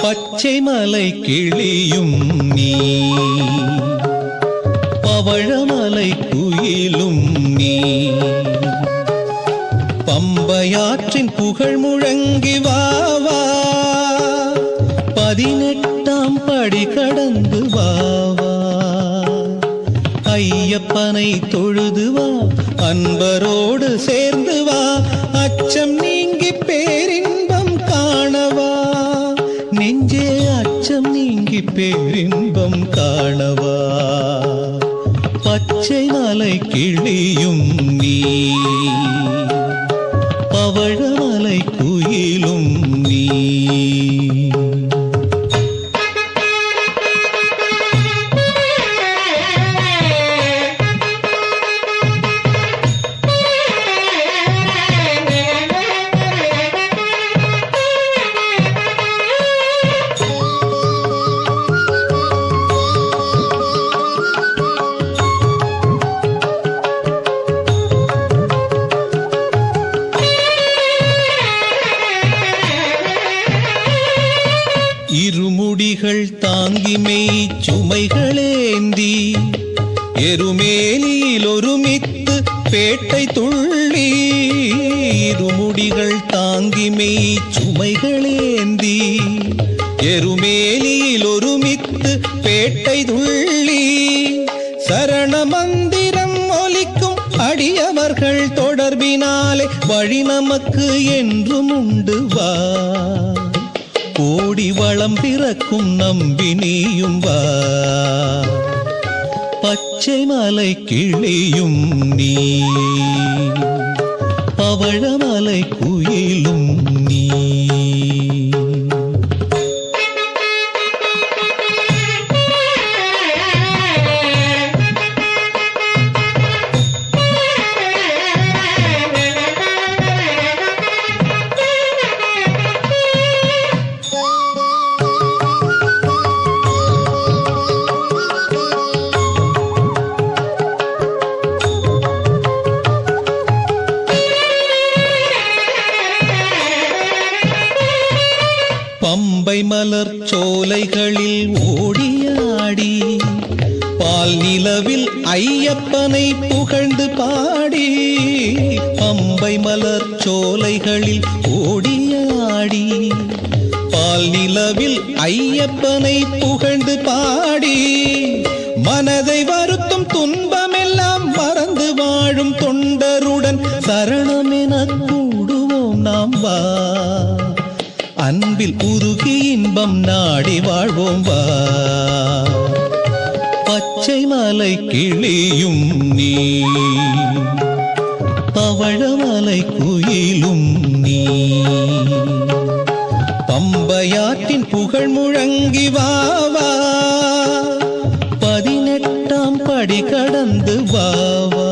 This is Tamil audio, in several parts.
பச்சை மலை கிளியும் நீ, பவழமலை குயிலும் நீ, பம்பையாற்றின் புகழ் முழங்கி வாவா, 18ஆம் படி கடந்து வாவா, ஐயப்பனை தொழுது வா, அன்பரோடு சேர்ந்து வா, அச்சம் நீங்கி பேரின்பம் காணவா, நெஞ்சே அச்சம் நீங்கி பேரின்பம் காணவா. பச்சை மலை கிளியும் நீ, பவழமலை குயிலும் நீ. இருமுடிகள் தாங்கி மெய் சுமைகளேந்தி, எருமேலியில் ஒருமித்து பேட்டை துள்ளி, இருமுடிகள் தாங்கி மெய் சுமைகளேந்தி, எருமேலியில் ஒருமித்து பேட்டை துள்ளி, சரண மந்திரம் ஒலிக்கும் அடியவர்கள் தொடர்பினாலே வழி நமக்கு என்றும் உண்டு வா, கோடி வளம் பிறக்கும் நம்பி நீயும் வா. பச்சை மலை கிளியும் நீ, பவழமலை குயிலும் நீ. பம்பை மலர் சோலைகளில் ஓடியாடி, பால் நிலவில் ஐயப்பனை புகழ்ந்து பாடி, பம்பை மலர் சோலைகளில் ஓடியாடி, பால் நிலவில் ஐயப்பனை புகழ்ந்து பாடி, மனதை வருத்தும் துன்பமெல்லாம் மறந்து வாழும் தொண்டருடன் சரணமென கூடுவோம் நாம் வா, அன்பில் உருகி இன்பம் நாடி வாழ்வோம் வா. பச்சை மலை கிளியும் நீ, பவழமலை குயிலும் நீ, பம்பையாற்றின் புகழ் முழங்கி வாவா, 18ஆம் படி கடந்து வாவா,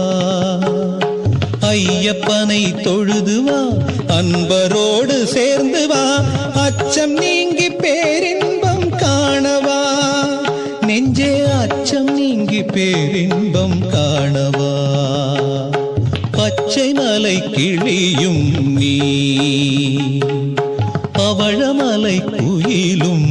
ஐயப்பனை தொழுது வா, அன்பரோடு சேர்ந்து வா, அச்சம் நீங்கி பேரின்பம் காணவா, நெஞ்சே அச்சம் நீங்கி பேரின்பம் காணவா. பச்சை மலை கிளியும் நீ, பவழமலை குயிலும்